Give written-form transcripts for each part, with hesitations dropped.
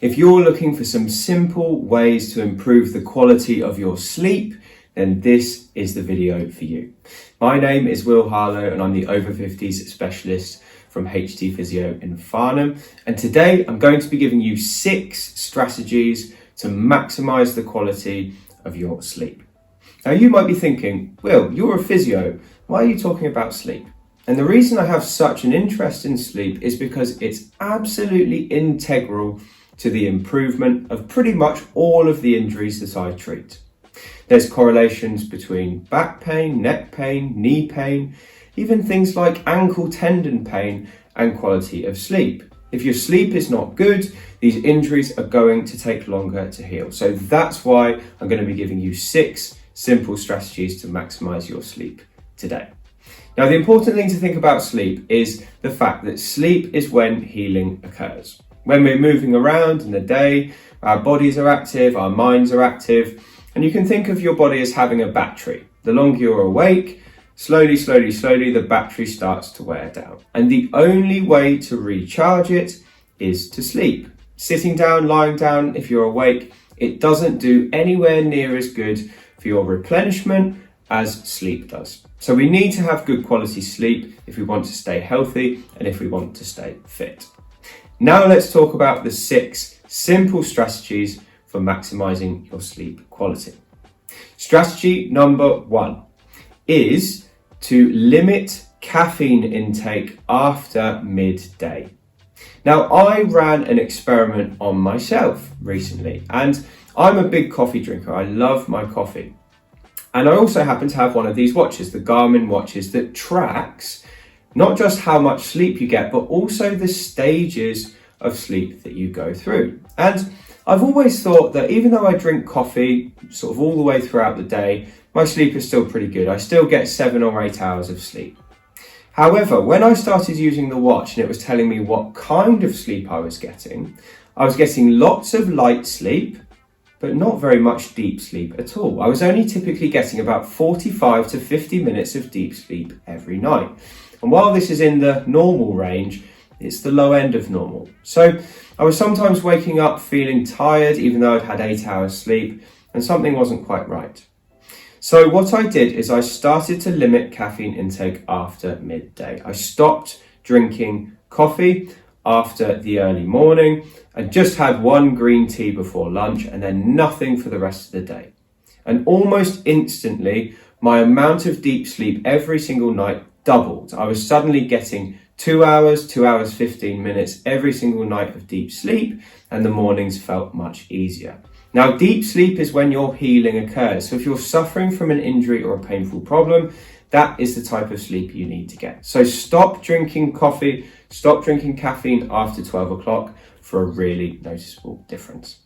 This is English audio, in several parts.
If you're looking for some simple ways to improve the quality of your sleep, then this is the video for you. My name is Harlow and I'm the Over-Fifties specialist from Physio in Farnham. And today I'm going to be giving you 6 strategies to maximize the quality of your sleep. Now you might be thinking, Will, you're a physio, why are you talking about sleep? And the reason I have such an interest in sleep is because it's absolutely integral to the improvement of pretty much all of the injuries that I treat. There's correlations between back pain, neck pain, knee pain, even things like ankle tendon pain and quality of sleep. If your sleep is not good, these injuries are going to take longer to heal. So that's why I'm going to be giving you 6 simple strategies to maximize your sleep today. Now, the important thing to think about sleep is the fact that sleep is when healing occurs. When we're moving around in the day, our bodies are active, our minds are active, and you can think of your body as having a battery. The longer you're awake, slowly, the battery starts to wear down. And the only way to recharge it is to sleep. Sitting down, lying down, if you're awake, it doesn't do anywhere near as good for your replenishment as sleep does. So we need to have good quality sleep if we want to stay healthy and if we want to stay fit. Now let's talk about the 6 simple strategies for maximizing your sleep quality. Strategy number 1 is to limit caffeine intake after midday. Now, I ran an experiment on myself recently, and I'm a big coffee drinker. I love my coffee. And I also happen to have one of these watches, the Garmin watches, that tracks not just how much sleep you get, but also the stages of sleep that you go through. And I've always thought that even though I drink coffee sort of all the way throughout the day, my sleep is still pretty good. I still get 7 or 8 hours of sleep. However, when I started using the watch and it was telling me what kind of sleep I was getting lots of light sleep, but not very much deep sleep at all. I was only typically getting about 45 to 50 minutes of deep sleep every night. And while this is in the normal range, it's the low end of normal. So I was sometimes waking up feeling tired, even though I'd had 8 hours sleep, and something wasn't quite right. So what I did is I started to limit caffeine intake after midday. I stopped drinking coffee after the early morning. I just had 1 green tea before lunch and then nothing for the rest of the day. And almost instantly, my amount of deep sleep every single night doubled. I was suddenly getting 2 hours, 2 hours, 15 minutes every single night of deep sleep, and the mornings felt much easier. Now, deep sleep is when your healing occurs. So if you're suffering from an injury or a painful problem, that is the type of sleep you need to get. So stop drinking coffee, stop drinking caffeine after 12 o'clock for a really noticeable difference.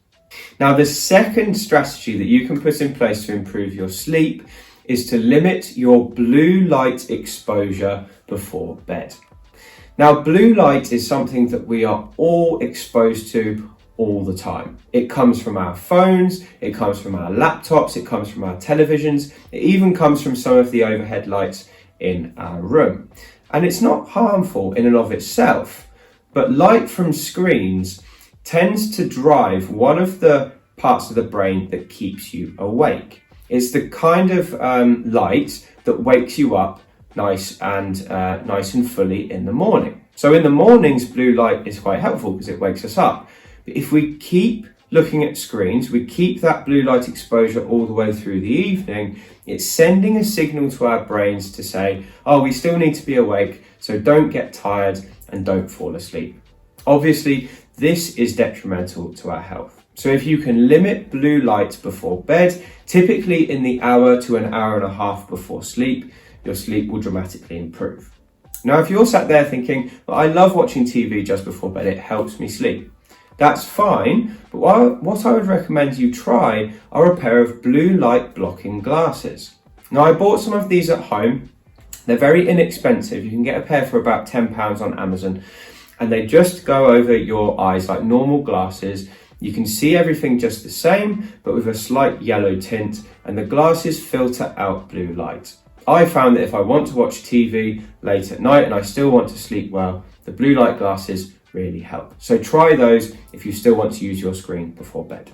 Now, the second strategy that you can put in place to improve your sleep is to limit your blue light exposure before bed. Now, blue light is something that we are all exposed to all the time. It comes from our phones, it comes from our laptops, it comes from our televisions, it even comes from some of the overhead lights in our room. And it's not harmful in and of itself, but light from screens tends to drive one of the parts of the brain that keeps you awake. It's the kind of light that wakes you up nice and fully in the morning. So in the mornings, blue light is quite helpful because it wakes us up. But if we keep looking at screens, we keep that blue light exposure all the way through the evening, it's sending a signal to our brains to say, oh, we still need to be awake, so don't get tired and don't fall asleep. Obviously, this is detrimental to our health. So if you can limit blue light before bed, typically in the hour to an hour and a half before sleep, your sleep will dramatically improve. Now, if you're sat there thinking, well, I love watching TV just before bed, it helps me sleep. That's fine, but what I would recommend you try are a pair of blue light blocking glasses. Now, I bought some of these at home. They're very inexpensive. You can get a pair for about £10 on Amazon, and they just go over your eyes like normal glasses. You can see everything just the same, but with a slight yellow tint, and the glasses filter out blue light. I found that if I want to watch TV late at night and I still want to sleep well, the blue light glasses really help. So try those if you still want to use your screen before bed.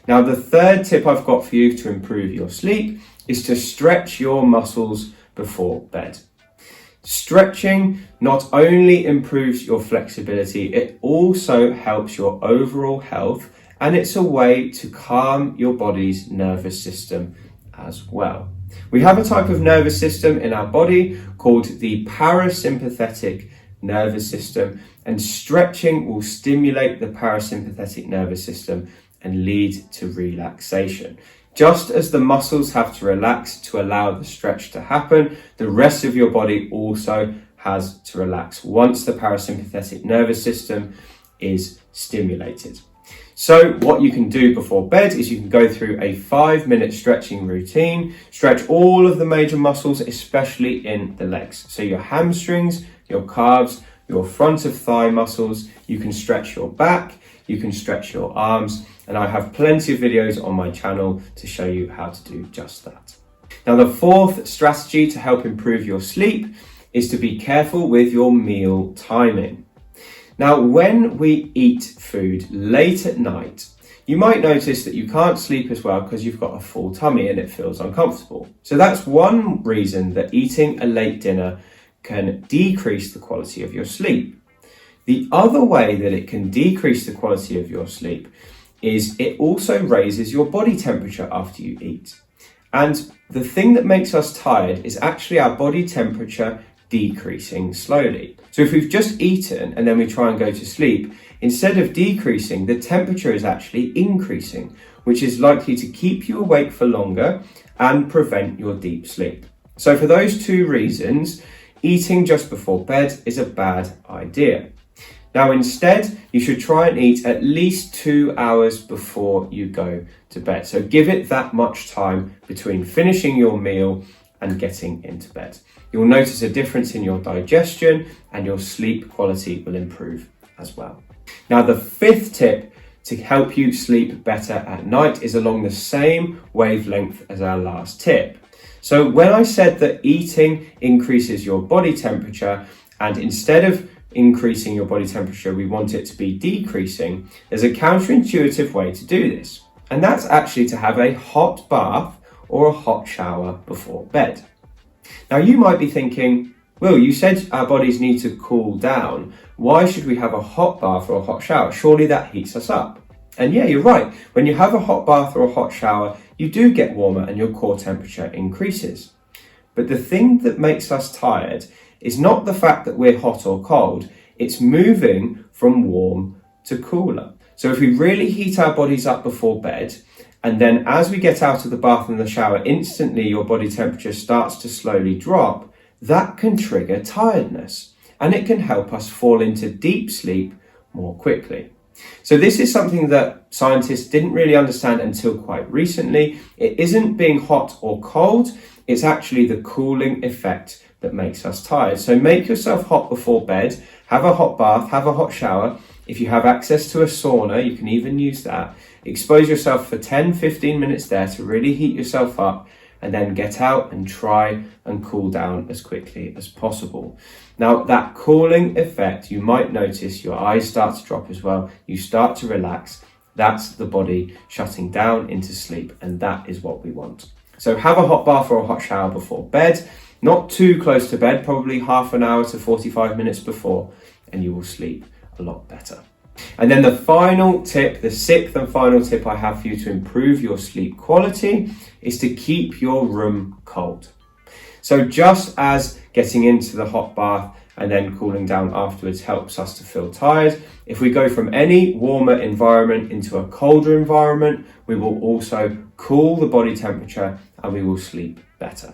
Now, the third tip I've got for you to improve your sleep is to stretch your muscles before bed. Stretching not only improves your flexibility, it also helps your overall health, and it's a way to calm your body's nervous system as well. We have a type of nervous system in our body called the parasympathetic nervous system, and stretching will stimulate the parasympathetic nervous system and lead to relaxation. Just as the muscles have to relax to allow the stretch to happen, the rest of your body also has to relax once the parasympathetic nervous system is stimulated. So what you can do before bed is you can go through a 5-minute stretching routine, stretch all of the major muscles, especially in the legs. So your hamstrings, your calves, your front of thigh muscles, you can stretch your back, you can stretch your arms, and I have plenty of videos on my channel to show you how to do just that. Now, the fourth strategy to help improve your sleep is to be careful with your meal timing. Now, when we eat food late at night, you might notice that you can't sleep as well because you've got a full tummy and it feels uncomfortable. So that's one reason that eating a late dinner can decrease the quality of your sleep. The other way that it can decrease the quality of your sleep is it also raises your body temperature after you eat. And the thing that makes us tired is actually our body temperature decreasing slowly. So if we've just eaten and then we try and go to sleep, instead of decreasing, the temperature is actually increasing, which is likely to keep you awake for longer and prevent your deep sleep. So for those two reasons, eating just before bed is a bad idea. Now, instead, you should try and eat at least 2 hours before you go to bed. So give it that much time between finishing your meal and getting into bed. You'll notice a difference in your digestion and your sleep quality will improve as well. Now, the fifth tip to help you sleep better at night is along the same wavelength as our last tip. So when I said that eating increases your body temperature, and instead of increasing your body temperature, we want it to be decreasing, there's a counterintuitive way to do this. And that's actually to have a hot bath or a hot shower before bed. Now you might be thinking, Will, you said our bodies need to cool down. Why should we have a hot bath or a hot shower? Surely that heats us up. And yeah, you're right. When you have a hot bath or a hot shower, you do get warmer and your core temperature increases. But the thing that makes us tired is not the fact that we're hot or cold, it's moving from warm to cooler. So if we really heat our bodies up before bed, and then as we get out of the bath and the shower, instantly your body temperature starts to slowly drop, that can trigger tiredness, and it can help us fall into deep sleep more quickly. So this is something that scientists didn't really understand until quite recently. It isn't being hot or cold, it's actually the cooling effect that makes us tired. So make yourself hot before bed, have a hot bath, have a hot shower. If you have access to a sauna, you can even use that. Expose yourself for 10-15 minutes there to really heat yourself up, and then get out and try and cool down as quickly as possible. Now, that cooling effect, you might notice your eyes start to drop as well. You start to relax. That's the body shutting down into sleep, and that is what we want. So have a hot bath or a hot shower before bed, not too close to bed, probably half an hour to 45 minutes before, and you will sleep a lot better. And then the final tip, the sixth and final tip I have for you to improve your sleep quality is to keep your room cold. So just as getting into the hot bath and then cooling down afterwards helps us to feel tired, if we go from any warmer environment into a colder environment, we will also cool the body temperature and we will sleep better.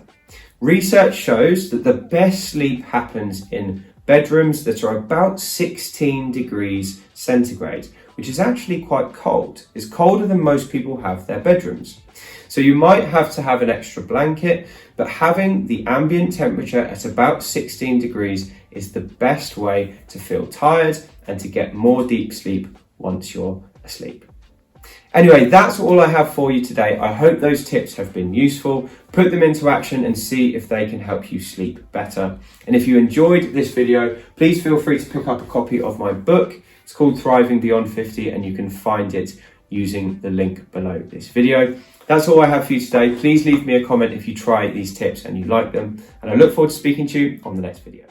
Research shows that the best sleep happens in bedrooms that are about 16 degrees centigrade, which is actually quite cold. It's colder than most people have their bedrooms. So you might have to have an extra blanket, but having the ambient temperature at about 16 degrees is the best way to feel tired and to get more deep sleep once you're asleep. Anyway, that's all I have for you today. I hope those tips have been useful. Put them into action and see if they can help you sleep better. And if you enjoyed this video, please feel free to pick up a copy of my book, It's called Thriving Beyond 50, and you can find it using the link below this video. That's all I have for you today. Please leave me a comment if you try these tips and you like them, and I look forward to speaking to you on the next video.